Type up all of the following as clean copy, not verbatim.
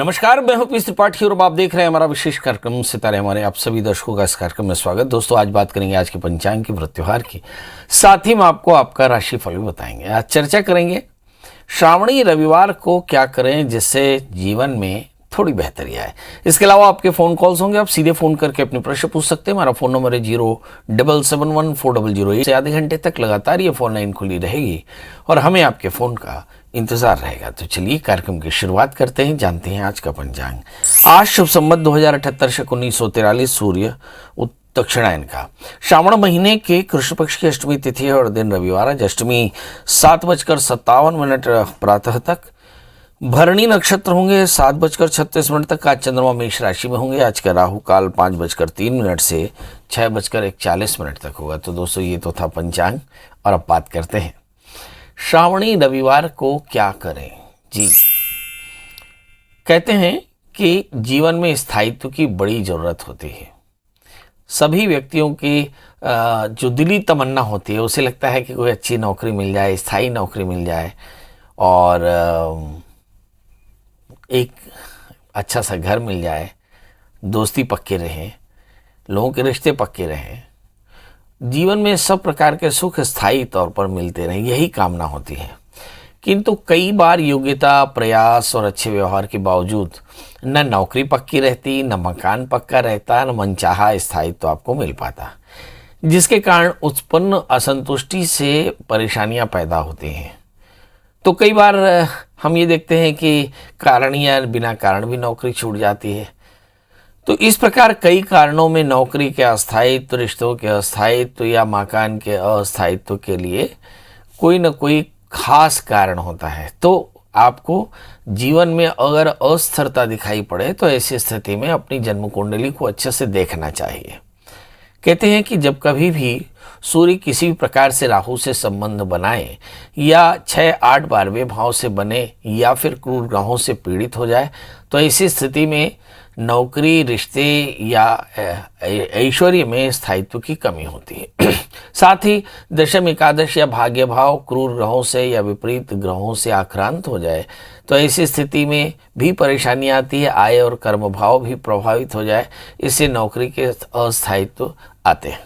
नमस्कार, मैं हूं पीस त्रिपाठी और आप देख रहे हैं हमारा विशेष कार्यक्रम सितारे हमारे। आप सभी दर्शकों का इस कार्यक्रम में स्वागत। दोस्तों, आज बात करेंगे आज के पंचांग की, व्रत त्योहार की, साथ ही में आपको आपका राशिफल भी बताएंगे। आज चर्चा करेंगे श्रावणी रविवार को क्या करें जिससे जीवन में थोड़ी बेहतरी आए। इसके अलावा आपके फ़ोन कॉल्स होंगे, आप सीधे फ़ोन करके अपने प्रश्न पूछ सकते हैं। हमारा फ़ोन नंबर है 0771400 से आधे घंटे तक लगातार ये फ़ोन लाइन खुली रहेगी और हमें आपके फ़ोन का इंतज़ार रहेगा। तो चलिए कार्यक्रम की शुरुआत करते हैं, जानते हैं आज का पंचांग। आज शुभ संवत 2078 शक 1943, सूर्य दक्षिणायन का, श्रावण महीने के कृष्ण पक्ष की अष्टमी तिथि है और दिन रविवार। आज अष्टमी 7:57 प्रातः तक। भरणी नक्षत्र होंगे 7:36 तक। आज चंद्रमा मेष राशि में होंगे। आज का राहु काल 5:03 से 6:41 तक होगा। तो दोस्तों, ये तो था पंचांग और अब बात करते हैं श्रावणी रविवार को क्या करें। जी, कहते हैं कि जीवन में स्थायित्व की बड़ी ज़रूरत होती है। सभी व्यक्तियों की जो दिली तमन्ना होती है, उसे लगता है कि कोई अच्छी नौकरी मिल जाए, स्थायी नौकरी मिल जाए और एक अच्छा सा घर मिल जाए, दोस्ती पक्के रहें, लोगों के रिश्ते पक्के रहें, जीवन में सब प्रकार के सुख स्थायी तौर पर मिलते रहें, यही कामना होती है। किंतु कई बार योग्यता, प्रयास और अच्छे व्यवहार के बावजूद न नौकरी पक्की रहती, न मकान पक्का रहता, न मनचाहा स्थायित्व आपको मिल पाता, जिसके कारण उत्पन्न असंतुष्टि से परेशानियां पैदा होती हैं। तो कई बार हम ये देखते हैं कि कारण या बिना कारण भी नौकरी छूट जाती है। तो इस प्रकार कई कारणों में नौकरी के अस्थायित्व, रिश्तों के अस्थायित्व या मकान के अस्थायित्व के लिए कोई न कोई खास कारण होता है। तो आपको जीवन में अगर अस्थिरता दिखाई पड़े तो ऐसी स्थिति में अपनी जन्म कुंडली को अच्छे से देखना चाहिए। कहते हैं कि जब कभी भी सूर्य किसी भी प्रकार से राहु से संबंध बनाए या 6-8 12वें भाव से बने या फिर क्रूर ग्रहों से पीड़ित हो जाए, तो ऐसी स्थिति में नौकरी, रिश्ते या ऐश्वर्य में स्थायित्व की कमी होती है। साथ ही दशम, एकादश या भाग्य भाव क्रूर ग्रहों से या विपरीत ग्रहों से आक्रांत हो जाए तो ऐसी स्थिति में भी परेशानी आती है। आय और कर्म भाव भी प्रभावित हो जाए, इससे नौकरी के अस्थायित्व आते हैं,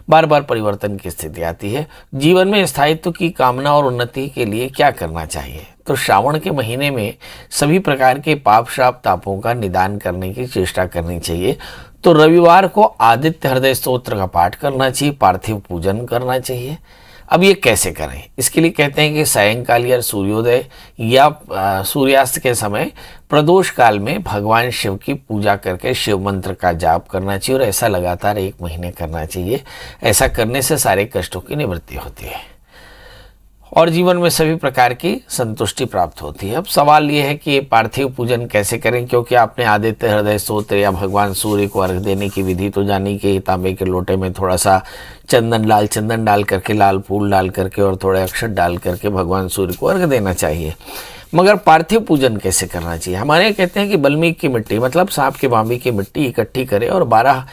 बार बार परिवर्तन की स्थिति आती है। जीवन में स्थायित्व की कामना और उन्नति के लिए क्या करना चाहिए? तो श्रावण के महीने में सभी प्रकार के पाप, श्राप, तापों का निदान करने की चेष्टा करनी चाहिए। तो रविवार को आदित्य हृदय स्तोत्र का पाठ करना चाहिए, पार्थिव पूजन करना चाहिए। अब ये कैसे करें? इसके लिए कहते हैं कि सायंकाल या सूर्योदय या सूर्यास्त के समय प्रदोष काल में भगवान शिव की पूजा करके शिव मंत्र का जाप करना चाहिए और ऐसा लगातार 1 महीने करना चाहिए। ऐसा करने से सारे कष्टों की निवृत्ति होती है और जीवन में सभी प्रकार की संतुष्टि प्राप्त होती है। अब सवाल ये है कि ये पार्थिव पूजन कैसे करें, क्योंकि आपने आदित्य हृदय स्तोत्र या भगवान सूर्य को अर्घ देने की विधि तो जानी कि तांबे के लोटे में थोड़ा सा लाल चंदन डाल करके, लाल फूल डाल करके और थोड़े अक्षत डाल करके भगवान सूर्य को अर्घ देना चाहिए। मगर पार्थिव पूजन कैसे करना चाहिए? हमारे कहते हैं कि बल्मीक की मिट्टी, मतलब सांप के बांबी की मिट्टी इकट्ठी करें और 12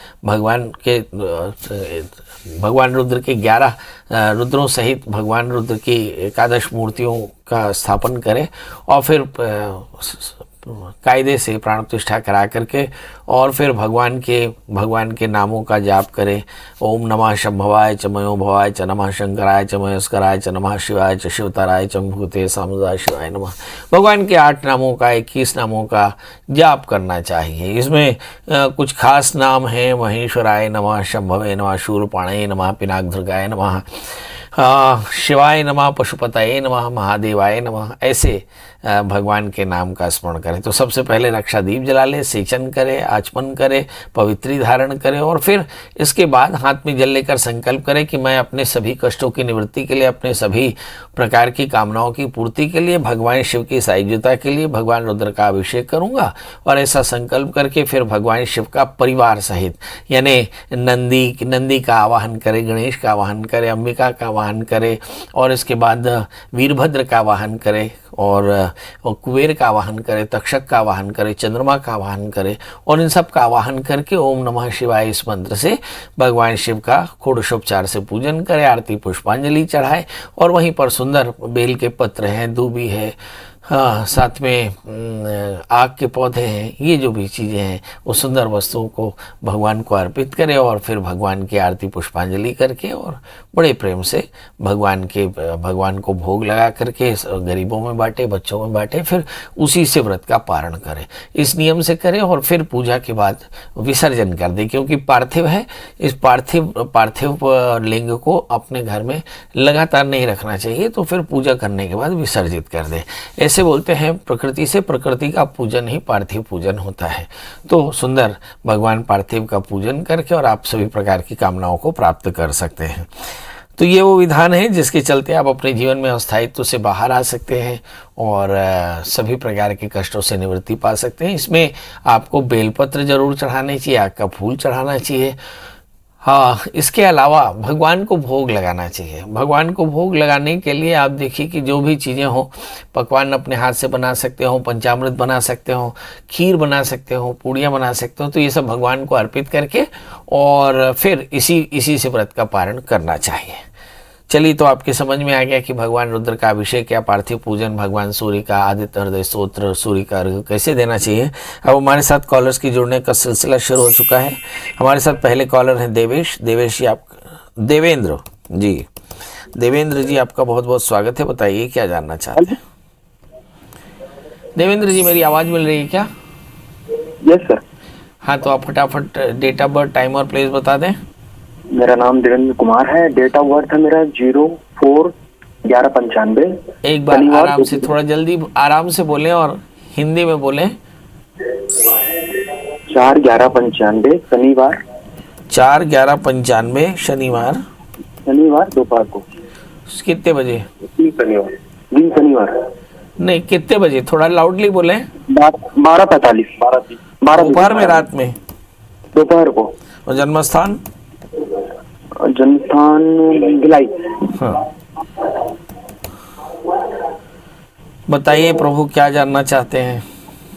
भगवान रुद्र के 11 रुद्रों सहित भगवान रुद्र की एकादश मूर्तियों का स्थापन करें और फिर कायदे से प्राण प्रतिष्ठा करा करके और फिर भगवान के नामों का जाप करें। ओम नमः शंभवाय च, मयो भवाय च, नमः शंकराय च, मयस्कराय च, नमः शिवाय च, शिवतराय च, भूते सामुदाय शिवाय नमः। भगवान के 8 नामों का, 21 नामों का जाप करना चाहिए। इसमें कुछ खास नाम हैं: महेश्वराय नमः, शंभवे नमः, शूरपाणये नमः, पिनाकधृगाय नमः, शिवाय नमः, पशुपतये नमः, महादेवाय नमः। ऐसे भगवान के नाम का स्मरण करें। तो सबसे पहले रक्षा दीप जला लें, सेचन करें, आचमन करें, पवित्री धारण करें और फिर इसके बाद हाथ में जल लेकर संकल्प करें कि मैं अपने सभी कष्टों की निवृत्ति के लिए, अपने सभी प्रकार की कामनाओं की पूर्ति के लिए, भगवान शिव की सायुज्यता के लिए भगवान रुद्र का अभिषेक करूंगा। और ऐसा संकल्प करके फिर भगवान शिव का परिवार सहित, यानी नंदी का आवाहन करें, गणेश का आवाहन करें, अंबिका का आवाहन करें और इसके बाद वीरभद्र का आवाहन करें और कुबेर का आवाहन करें, तक्षक का आवाहन करें, चंद्रमा का आवाहन करें और इन सब का आवाहन करके ओम नमः शिवाय इस मंत्र से भगवान शिव का षोडशोपचार से पूजन करें, आरती पुष्पांजलि चढ़ाए और वहीं पर सुंदर बेल के पत्र हैं, दूबी है, हाँ, साथ में आग के पौधे हैं, ये जो भी चीज़ें हैं वो सुंदर वस्तुओं को भगवान को अर्पित करें और फिर भगवान की आरती पुष्पांजलि करके और बड़े प्रेम से भगवान को भोग लगा करके गरीबों में बांटे, बच्चों में बांटे, फिर उसी से व्रत का पारण करें। इस नियम से करें और फिर पूजा के बाद विसर्जन कर दें, क्योंकि पार्थिव है, इस पार्थिव लिंग को अपने घर में लगातार नहीं रखना चाहिए, तो फिर पूजा करने के बाद विसर्जित कर दें। ऐसे बोलते हैं प्रकृति से प्रकृति का पूजन ही पार्थिव पूजन होता है। तो सुंदर भगवान पार्थिव का पूजन करके और आप सभी प्रकार की कामनाओं को प्राप्त कर सकते हैं। तो ये वो विधान है जिसके चलते आप अपने जीवन में अस्थायित्व से बाहर आ सकते हैं और सभी प्रकार के कष्टों से निवृत्ति पा सकते हैं। इसमें आपको बेलपत्र जरूर चढ़ाने चाहिए, आग का फूल चढ़ाना चाहिए। हाँ, इसके अलावा भगवान को भोग लगाना चाहिए। भगवान को भोग लगाने के लिए आप देखिए कि जो भी चीज़ें हो, पकवान अपने हाथ से बना सकते हो, पंचामृत बना सकते हो, खीर बना सकते हो, पूड़ियाँ बना सकते हो, तो ये सब भगवान को अर्पित करके और फिर इसी से व्रत का पारण करना चाहिए। चलिए, तो आपके समझ में आ गया कि भगवान रुद्र का अभिषेक या पार्थिव पूजन, भगवान सूर्य का आदित्य हृदय स्तोत्र, सूर्य का अर्घ्य कैसे देना चाहिए। अब हमारे साथ कॉलर्स की जुड़ने का सिलसिला शुरू हो चुका है। हमारे साथ पहले कॉलर हैं देवेश जी। आप देवेंद्र जी आपका बहुत बहुत स्वागत है। बताइए क्या जानना चाहते हैं। देवेंद्र जी, मेरी आवाज़ मिल रही है क्या? Yes sir. हाँ, तो आप फटाफट डेट ऑफ बर्थ, टाइम और प्लेस बता दें। मेरा नाम देवेंद्र कुमार है। डेट ऑफ बर्थ है मेरा 04/11/95। एक बार आराम से, थोड़ा जल्दी आराम से बोलें और हिंदी में बोलें। 4/11/95 शनिवार। 4/11/95 शनिवार दोपहर को। कितने बजे? दिन शनिवार। नहीं, कितने बजे? थोड़ा लाउडली बोलें। 12:45। दोपहर में, रात में? दोपहर को। और जन्मस्थान भिलाई। हाँ, बताइए प्रभु, क्या जानना चाहते हैं?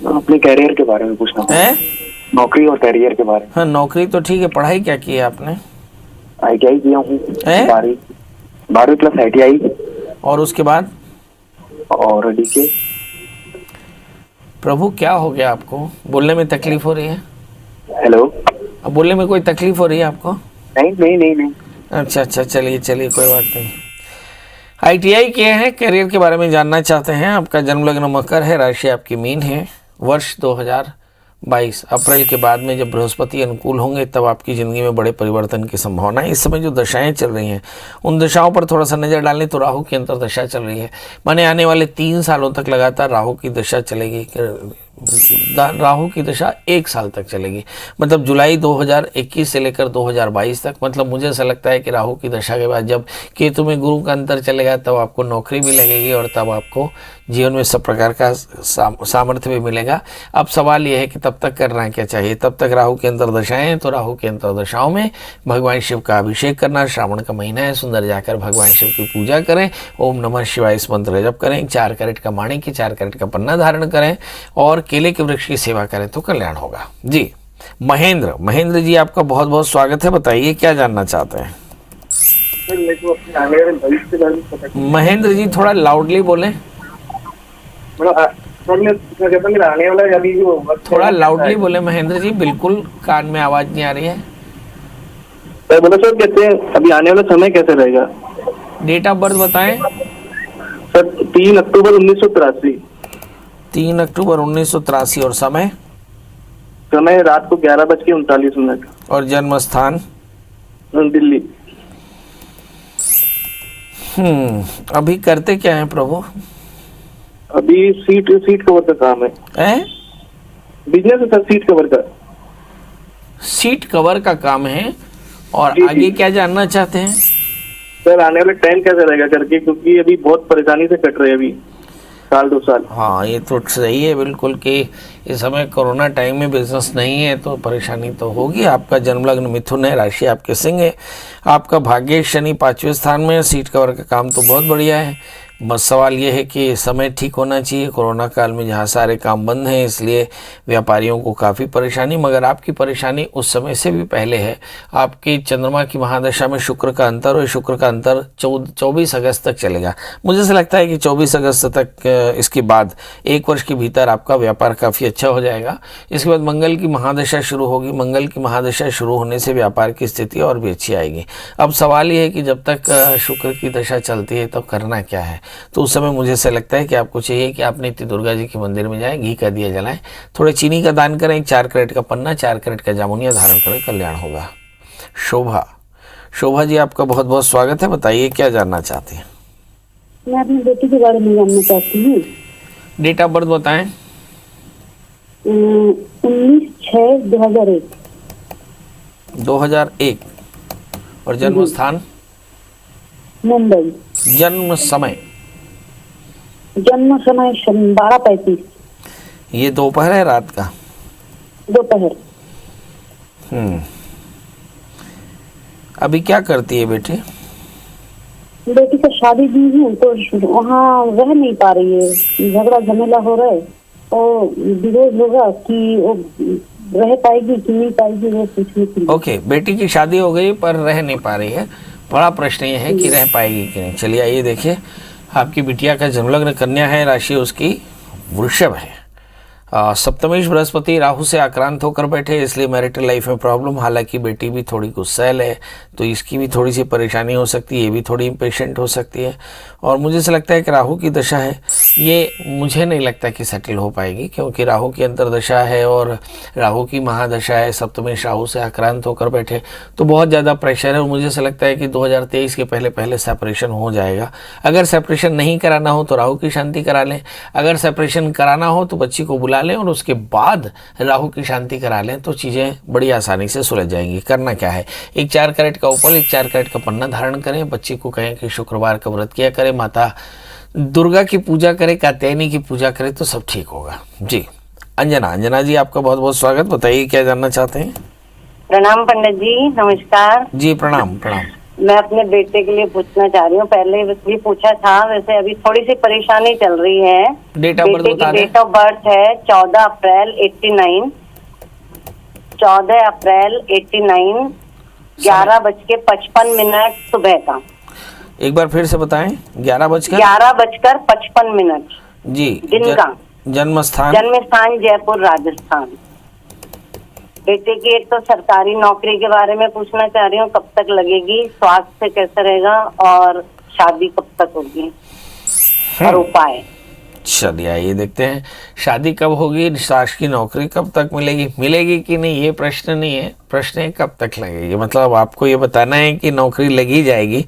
अपने कैरियर के बारे में पूछना है। नौकरी और कैरियर के बारे में। हाँ, नौकरी तो ठीक है। पढ़ाई क्या की है आपने? ITI किया हूँ। 12वीं क्लास ITI। और उसके बाद? और DK। प्रभु, क्या हो गया आपको? बोलने में तकलीफ हो रही है? हेलो, अब बोलने में कोई तकलीफ हो रही है आपको? नहीं। अच्छा, चलिए, कोई बात नहीं। ITI किए हैं, करियर के बारे में जानना चाहते हैं। आपका जन्म लग्न मकर है, राशि आपकी मीन है। वर्ष 2022 अप्रैल के बाद में जब बृहस्पति अनुकूल होंगे तब आपकी ज़िंदगी में बड़े परिवर्तन की संभावना है। इस समय जो दशाएं चल रही हैं उन दशाओं पर थोड़ा सा नज़र डालें तो राहु की अंतर्दशा चल रही है। माने आने वाले 3 सालों तक लगातार राहु की दशा चलेगी। राहु की दशा 1 साल तक चलेगी, मतलब जुलाई 2021 से लेकर 2022 तक। मतलब मुझे ऐसा लगता है कि राहु की दशा के बाद जब केतु में गुरु का अंतर चलेगा तब आपको नौकरी भी लगेगी और तब आपको जीवन में सब प्रकार का सामर्थ्य भी मिलेगा। अब सवाल यह है कि तब तक करना क्या चाहिए। तब तक राहु की अंतर्दशाएं हैं, तो राहु की अंतर्दशाओं में भगवान शिव का अभिषेक करना। श्रावण का महीना है, सुंदर जाकर भगवान शिव की पूजा करें, ओम नमः शिवाय इस मंत्र जप करें, 4 कैरेट का माणिक्य, 4 कैरेट का पन्ना धारण करें और केले के वृक्ष की सेवा करें तो कल्याण होगा। जी, महेंद्र जी आपका बहुत बहुत स्वागत है। बताइए क्या जानना चाहते हैं। महेंद्र जी, थोड़ा लाउडली बोलें। थोड़ा लाउडली बोले महेंद्र जी, बिल्कुल कान में आवाज नहीं आ रही है। बोलो सर, कहते हैं अभी आने वाला समय कैसे रहेगा? डेट ऑफ बर्थ बताएं सर। 3 अक्टूबर 1983। 3 अक्टूबर 1983। और समय रात को 11:39। और जन्म स्थान दिल्ली। अभी करते क्या है प्रभु? अभी सीट कवर का काम है। बिजनेस है सर, सीट कवर का। सीट कवर का काम है। और आगे क्या जानना चाहते हैं? सर, आने वाला टाइम कैसे रहेगा करके, क्योंकि अभी बहुत परेशानी से कट रहे हैं, अभी 1-2 साल। हाँ, ये तो सही है बिल्कुल कि इस समय कोरोना टाइम में बिजनेस नहीं है तो परेशानी तो होगी। आपका जन्म लग्न मिथुन है, राशि आपके सिंह है। आपका भाग्य शनि 5वें स्थान में है। सीट कवर का काम तो बहुत बढ़िया है। बस सवाल ये है कि समय ठीक होना चाहिए। कोरोना काल में जहाँ सारे काम बंद हैं इसलिए व्यापारियों को काफ़ी परेशानी, मगर आपकी परेशानी उस समय से भी पहले है। आपकी चंद्रमा की महादशा में शुक्र का अंतर, और शुक्र का अंतर 24 अगस्त तक चलेगा। मुझे ऐसा लगता है कि 24 अगस्त तक, इसके बाद 1 वर्ष के भीतर आपका व्यापार काफ़ी अच्छा हो जाएगा। इसके बाद मंगल की महादशा शुरू होगी। मंगल की महादशा शुरू होने से व्यापार की स्थिति और भी अच्छी आएगी। अब सवाल ये है कि जब तक शुक्र की दशा चलती है तो करना क्या है। तो उस समय मुझे ऐसा लगता है कि आपको चाहिए कि आप नित्य दुर्गा जी के मंदिर में जाएं, घी का दिया जलाएं, थोड़े चीनी का दान करें, 4 कैरेट का पन्ना, 4 कैरेट का जामुनिया धारण करें, कल्याण होगा। शोभा जी, आपका बहुत बहुत स्वागत है। बताइए क्या जानना चाहते हैं। मैं अपनी बेटी के बारे में जानना चाहती हूँ। डेट ऑफ बर्थ बताएं। 19/6/2001। 2001। और जन्म स्थान? मुंबई। जन्म समय? जन्म समय 12:35। ये दोपहर है रात का? दोपहर। अभी क्या करती है बेटी? बेटी का शादी दी हूँ तो वहाँ रह नहीं पा रही है, झगड़ा झमेला हो रहा है। तो विरोध होगा कि वो रह पाएगी कि नहीं पाएगी, वो पूछने के लिए। ओके, बेटी की शादी हो गई पर रह नहीं पा रही है। बड़ा प्रश्न ये है कि रह पाएगी कि नहीं। चलिए आइए देखिए, आपकी बिटिया का जन्मलग्न कन्या है, राशि उसकी वृषभ है। सप्तमेश बृहस्पति राहु से आक्रांत होकर बैठे, इसलिए मैरिटल लाइफ में प्रॉब्लम। हालांकि बेटी भी थोड़ी गुस्सैल है तो इसकी भी थोड़ी सी परेशानी हो सकती है, ये भी थोड़ी इम्पेशेंट हो सकती है। और मुझे ऐसा लगता है कि राहु की दशा है, ये मुझे नहीं लगता कि सेटल हो पाएगी, क्योंकि राहु की अंतर्दशा है और राहु की महादशा है। सप्तमेश राहु से आक्रांत होकर बैठे तो बहुत ज़्यादा प्रेशर है। और मुझे ऐसा लगता है कि 2023 के पहले सेपरेशन हो जाएगा। अगर सेपरेशन नहीं कराना हो तो राहु की शांति करा लें, अगर सेपरेशन कराना हो तो बच्ची को बुला लें और उसके बाद राहु की शांति करा लें, तो चीज़ें बड़ी आसानी से सुलझ जाएंगी। करना क्या है, एक 4 कैरेट का उपल, 1 4 कैरेट का पन्ना धारण करें। बच्ची को कहें कि शुक्रवार का व्रत किया करें, माता दुर्गा की पूजा करें, कात्यायनी की पूजा करें, तो सब ठीक होगा। जी अंजना जी, आपका बहुत बहुत स्वागत। बताइए क्या जानना चाहते हैं। प्रणाम पंडित जी, नमस्कार जी प्रणाम। मैं अपने बेटे के लिए पूछना चाह रही हूँ। पहले भी पूछा था, वैसे अभी थोड़ी सी परेशानी चल रही है। डेट ऑफ बर्थ बता दें। डेट ऑफ बर्थ है 14 अप्रैल 89। 14 अप्रैल 89, 11:55 सुबह का। एक बार फिर से बताएं। 11:55 जी दिन का। जन्म स्थान? जन्म स्थान जयपुर, राजस्थान। बेटे की एक तो सरकारी नौकरी के बारे में पूछना चाह रही हूँ, कब तक लगेगी, स्वास्थ्य कैसा रहेगा और शादी कब तक होगी और उपाय। चलिए आइए देखते हैं, शादी कब होगी, शासकीय नौकरी कब तक मिलेगी कि नहीं, ये प्रश्न नहीं है। प्रश्न है कब तक लगेगी। मतलब आपको ये बताना है कि नौकरी लगी जाएगी।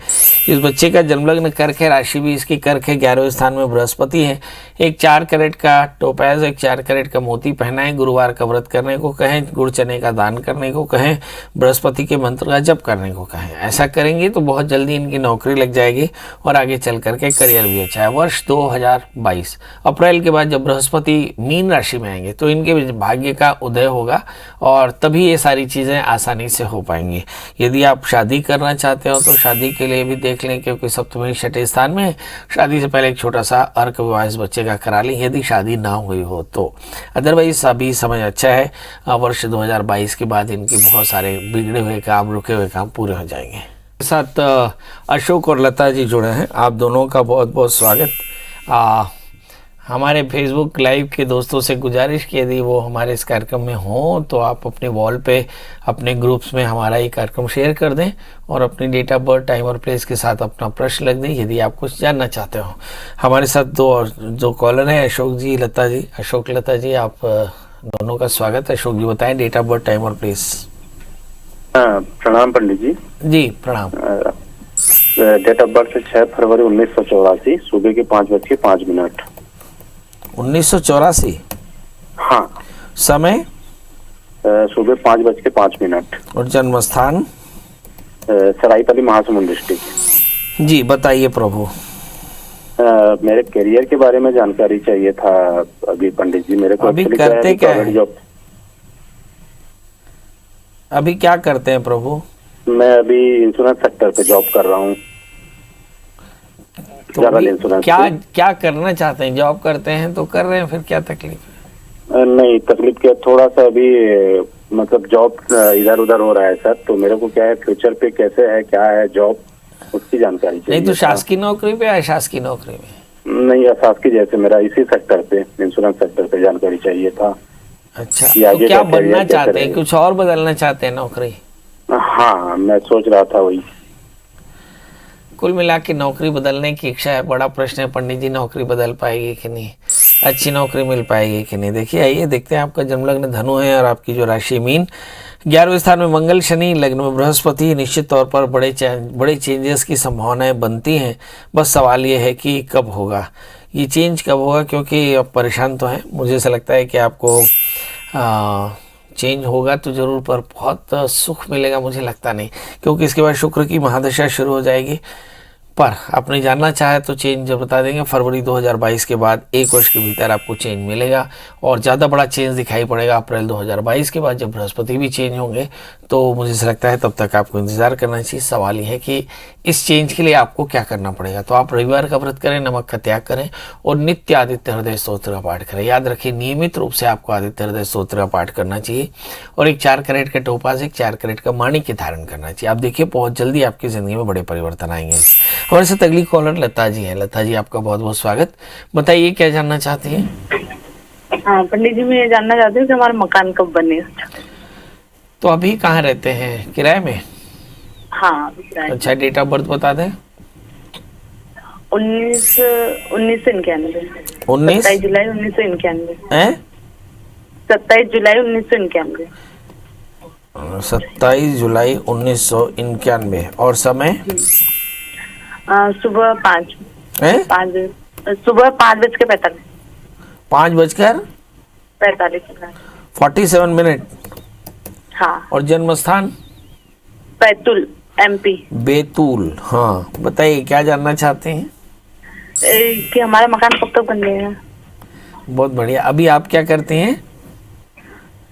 इस बच्चे का जन्मलग्न कर्क है, राशि भी इसकी कर्क है, 11वें स्थान में बृहस्पति है। एक 4 कैरेट का टोपैज, 1 4 कैरेट का मोती पहनाएं, गुरुवार का व्रत करने को कहें, गुड़ चने का दान करने को कहें, बृहस्पति के मंत्र का जप करने को कहें। ऐसा करेंगे तो बहुत जल्दी इनकी नौकरी लग जाएगी और आगे चल करके करियर भी अच्छा है। वर्ष 2022 अप्रैल के बाद जब बृहस्पति मीन राशि में आएंगे तो इनके भाग्य का उदय होगा और तभी ये सारी चीज़ें आसानी से हो पाएंगी। यदि आप शादी करना चाहते हो तो शादी के लिए भी देख लें, क्योंकि सप्तमी 6ठे स्थान में। शादी से पहले एक छोटा सा अर्क विवाह इस बच्चे का करा लें, यदि शादी ना हुई हो तो। अदरवाइज अभी समय अच्छा है। वर्ष 2022 के बाद इनके बहुत सारे बिगड़े हुए काम, रुके हुए काम पूरे हो जाएंगे। साथ अशोक और लता जी जुड़े हैं, आप दोनों का बहुत बहुत स्वागत। हमारे फेसबुक लाइव के दोस्तों से गुजारिश की, यदि वो हमारे इस कार्यक्रम में हों तो आप अपने वॉल पे, अपने ग्रुप्स में हमारा ये कार्यक्रम शेयर कर दें और अपनी डेट ऑफ बर्थ, टाइम और प्लेस के साथ अपना प्रश्न लिख दें यदि आप कुछ जानना चाहते हो। हमारे साथ दो कॉलर हैं, अशोक जी, लता जी। अशोक, लता जी, आप दोनों का स्वागत है। अशोक जी बताएं डेट ऑफ बर्थ, टाइम और प्लेस। प्रणाम पंडित जी। जी प्रणाम। डेट ऑफ बर्थ 6 फरवरी 1984, सुबह के 5:05। 1984? हाँ। समय? सुबह 5:05। और जन्म स्थान? सरायपाली, महासमुंद डिस्ट्रिक्ट। जी बताइए प्रभु। मेरे करियर के बारे में जानकारी चाहिए था अभी पंडित जी। मेरे को अभी करते क्या है? अभी क्या करते हैं प्रभु? मैं अभी इंश्योरेंस सेक्टर पे जॉब कर रहा हूँ। तो जनरल इंश्योरेंस क्या करना चाहते हैं? जॉब करते हैं तो कर रहे हैं, फिर क्या तकलीफ है? नहीं, तकलीफ क्या, थोड़ा सा अभी मतलब जॉब इधर उधर हो रहा है सर, तो मेरे को क्या है, फ्यूचर पे कैसे है, क्या है जॉब, उसकी जानकारी चाहिए। नहीं तो शासकीय नौकरी पे या अशासकीय नौकरी में? नहीं, शासकीय जैसे मेरा इसी सेक्टर पे, इंश्योरेंस सेक्टर पे जानकारी चाहिए था। अच्छा, तो क्या बनना चाहते हैं? कुछ और बदलना चाहते हैं नौकरी? हाँ, मैं सोच रहा था वही। कुल मिला के नौकरी बदलने की इच्छा है। बड़ा प्रश्न है पंडित जी, नौकरी बदल पाएगी कि नहीं, अच्छी नौकरी मिल पाएगी कि नहीं। देखिए, आइए देखते हैं। आपका जन्मलग्न धनु है और आपकी जो राशि मीन, 11वें स्थान में मंगल, शनि, लग्न में बृहस्पति। निश्चित तौर पर बड़े चेंजेस की संभावनाएं बनती हैं। बस सवाल ये है कि कब होगा ये चेंज, कब होगा, क्योंकि आप परेशान तो हैं। मुझे ऐसा लगता है कि आपको चेंज होगा तो ज़रूर, पर बहुत सुख मिलेगा मुझे लगता नहीं, क्योंकि इसके बाद शुक्र की महादशा शुरू हो जाएगी। पर आपने जानना चाहे तो चेंज बता देंगे। फरवरी 2022 के बाद 1 वर्ष के भीतर आपको चेंज मिलेगा, और ज़्यादा बड़ा चेंज दिखाई पड़ेगा अप्रैल 2022 के बाद, जब बृहस्पति भी चेंज होंगे। तो मुझे ऐसा लगता है तब तक आपको इंतज़ार करना चाहिए। सवाल यह है कि इस चेंज के लिए आपको क्या करना पड़ेगा। तो आप रविवार का व्रत करें, नमक का त्याग करें और नित्य आदित्य हृदय स्तोत्र का पाठ करें। याद रखिए, नियमित रूप से आपको आदित्य हृदय स्तोत्र का पाठ करना चाहिए, और एक 4 कैरेट का टोपाज, एक 4 कैरेट का माणिक्य धारण करना चाहिए। आप देखिए, बहुत जल्दी आपकी ज़िंदगी में बड़े परिवर्तन आएंगे। हमारे साथ अगली कॉलर लता जी हैं। लता जी, आपका बहुत बहुत स्वागत। बताइए, क्या जानना चाहती हैं? हाँ पंडित जी, मैं ये जानना चाहती हूँ कि हमारा मकान कब बनेगा। तो अभी कहाँ रहते हैं? किराए में? हाँ, अच्छा, डेट ऑफ बर्थ बता दें। 1991। 27 जुलाई 1991। हैं? 27 जुलाई 1991। 27 जुलाई 1991। और समय? सुबह 5 सुबह 5:45। 5:45 47 हाँ। और जन्म स्थान? बैतूल, MP। बैतूल, हाँ। बताइए, क्या जानना चाहते हैं? कि हमारा मकान कब तक बन जाएगा। बहुत बढ़िया। अभी आप क्या करते हैं?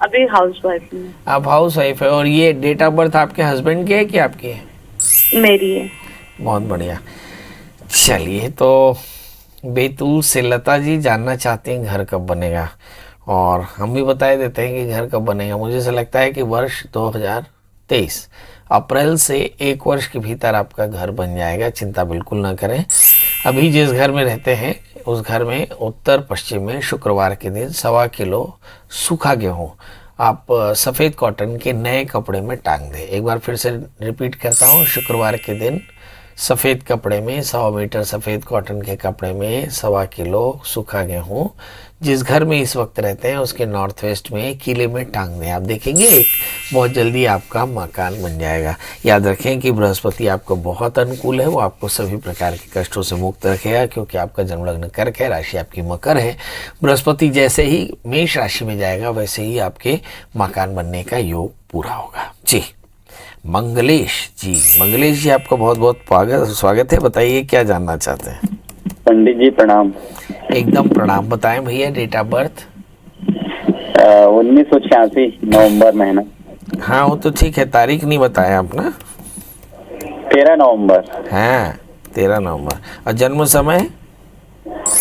अभी हाउस वाइफ हूँ। आप हाउस वाइफ है। और ये डेट ऑफ बर्थ आपके हस्बैंड की है कि आपकी है? मेरी है। बहुत बढ़िया। चलिए, तो बैतूल से लता जी जानना चाहते हैं घर कब बनेगा, और हम भी बता देते हैं कि घर कब बनेगा। मुझे ऐसा लगता है कि वर्ष 2023 अप्रैल से 1 वर्ष के भीतर आपका घर बन जाएगा। चिंता बिल्कुल ना करें। अभी जिस घर में रहते हैं उस घर में उत्तर पश्चिम में शुक्रवार के दिन 1.25 किलो सूखा गेहूँ आप सफ़ेद कॉटन के नए कपड़े में टांग दें। एक बार फिर से रिपीट करता हूँ, शुक्रवार के दिन सफ़ेद कपड़े में 100 मीटर सफ़ेद कॉटन के कपड़े में 1.25 किलो सूखा गेहूँ जिस घर में इस वक्त रहते हैं उसके नॉर्थ वेस्ट में किले में टांग दें। आप देखेंगे एक बहुत जल्दी आपका मकान बन जाएगा। याद रखें कि बृहस्पति आपको बहुत अनुकूल है, वो आपको सभी प्रकार के कष्टों से मुक्त रखेगा, क्योंकि आपका जन्मलग्न कर्क है, राशि आपकी मकर है। बृहस्पति जैसे ही मेष राशि में जाएगा वैसे ही आपके मकान बनने का योग पूरा होगा। जी, मंगलेश जी आपका बहुत बहुत स्वागत है। बताइए, क्या जानना चाहते हैं? पंडित जी प्रणाम। एकदम प्रणाम। बताएं भैया, डेट ऑफ बर्थ? 1986 नवंबर महीना। हाँ, वो तो ठीक है, तारीख नहीं बताया आप ना। 13 नवंबर। हाँ, 13 नवंबर। और जन्म समय?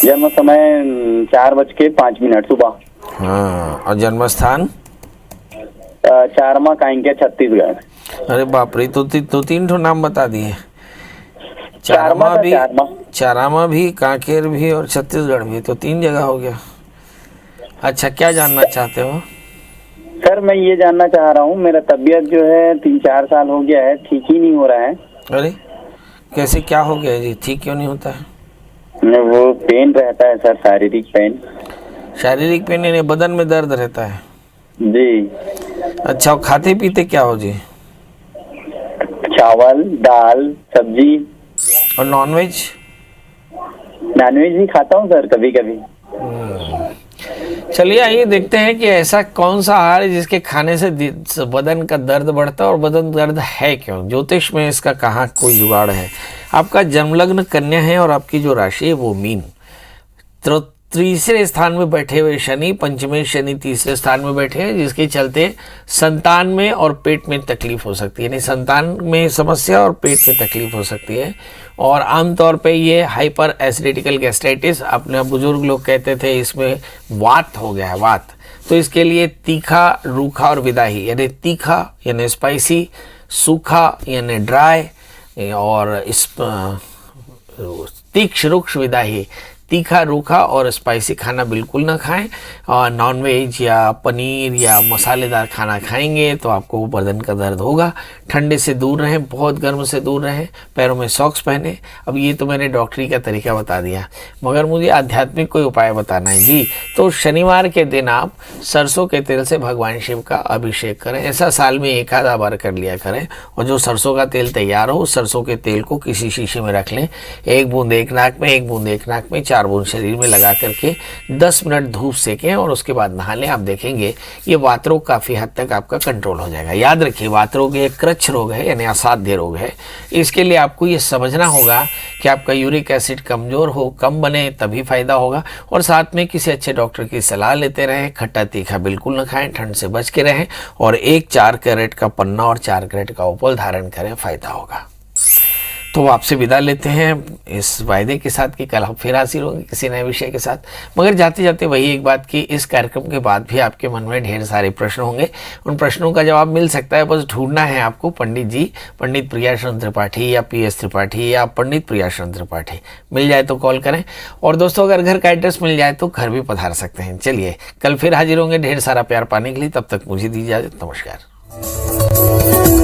जन्म समय 4:05 सुबह। हाँ, और जन्म स्थान? चारमा काइंके, छत्तीसगढ़। अरे बाप रे, तो 3 ठो नाम बता दिए। चारामा भी, कांकेर भी और छत्तीसगढ़ भी, तो 3 जगह हो गया। अच्छा, क्या जानना चाहते हो? सर मैं ये जानना चाह रहा हूँ, मेरा तबीयत जो है 3-4 साल हो गया है, ठीक ही नहीं हो रहा है। अरे कैसे, क्या हो गया जी? ठीक क्यों नहीं होता है? वो पेन रहता है सर, शारीरिक पेन। शारीरिक पेन यानी बदन में दर्द रहता है? जी। अच्छा, खाते पीते क्या हो जी? चावल, दाल, सब्जी। और नॉनवेज? नॉनवेज भी खाता हूँ सर, कभी कभी। चलिए, आइए देखते हैं कि ऐसा कौन सा आहार है जिसके खाने से बदन का दर्द बढ़ता है, और बदन दर्द है क्यों? ज्योतिष में इसका कहाँ कोई जुगाड़ है? आपका जन्मलग्न कन्या है और आपकी जो राशि है वो मीन। तीसरे स्थान में बैठे हुए शनि, पंचमे शनि तीसरे स्थान में बैठे हैं, जिसके चलते संतान में और पेट में तकलीफ हो सकती है, यानी संतान में समस्या और पेट में तकलीफ हो सकती है। और आमतौर पे ये हाइपर एसिडिटिकल गैस्ट्राइटिस, अपने बुजुर्ग लोग कहते थे इसमें वात हो गया है, वात। तो इसके लिए तीखा, रूखा और विदाही, यानी तीखा यानी स्पाइसी, सूखा यानी ड्राई, और इस तीक्ष्ण रुक्ष विदाही, तीखा, रूखा और स्पाइसी खाना बिल्कुल ना खाएं। और नॉनवेज या पनीर या मसालेदार खाना खाएंगे तो आपको बदन का दर्द होगा। ठंडे से दूर रहें, बहुत गर्म से दूर रहें, पैरों में सॉक्स पहने। अब ये तो मैंने डॉक्टरी का तरीका बता दिया, मगर मुझे आध्यात्मिक कोई उपाय बताना है जी। तो शनिवार के दिन आप सरसों के तेल से भगवान शिव का अभिषेक करें। ऐसा साल में एक आधा बार कर लिया करें। और जो सरसों का तेल तैयार हो, सरसों के तेल को किसी शीशे में रख लें, एक बूंद एक नाक में, एक बूंद एक नाक में, 4 बूंद शरीर में लगा करके 10 मिनट धूप सेकें और उसके बाद नहा लें। आप देखेंगे ये वात रोग काफ़ी हद तक आपका कंट्रोल हो जाएगा। याद रखिए, वात रोग एक कृच्छ रोग है, यानी असाध्य रोग है। इसके लिए आपको ये समझना होगा कि आपका यूरिक एसिड कमज़ोर हो, कम बने, तभी फायदा होगा। और साथ में किसी अच्छे डॉक्टर की सलाह लेते रहें। खट्टा तीखा बिल्कुल न खाएं, ठंड से बच के रहें, और एक 4 कैरेट का पन्ना और 4 कैरेट का उपल धारण करें, फायदा होगा। तो आपसे विदा लेते हैं इस वायदे के साथ कि कल हम फिर हाजिर होंगे किसी नए विषय के साथ। मगर जाते जाते वही एक बात कि इस कार्यक्रम के बाद भी आपके मन में ढेर सारे प्रश्न होंगे। उन प्रश्नों का जवाब मिल सकता है, बस ढूंढना है आपको पंडित जी, पंडित प्रियाशरण त्रिपाठी या PS त्रिपाठी या पंडित प्रियाशरण त्रिपाठी। मिल जाए तो कॉल करें। और दोस्तों, अगर घर का एड्रेस मिल जाए तो घर भी पधार सकते हैं। चलिए, कल फिर हाजिर होंगे ढेर सारा प्यार पाने के लिए। तब तक मुझे दीजिए इजाजत। नमस्कार।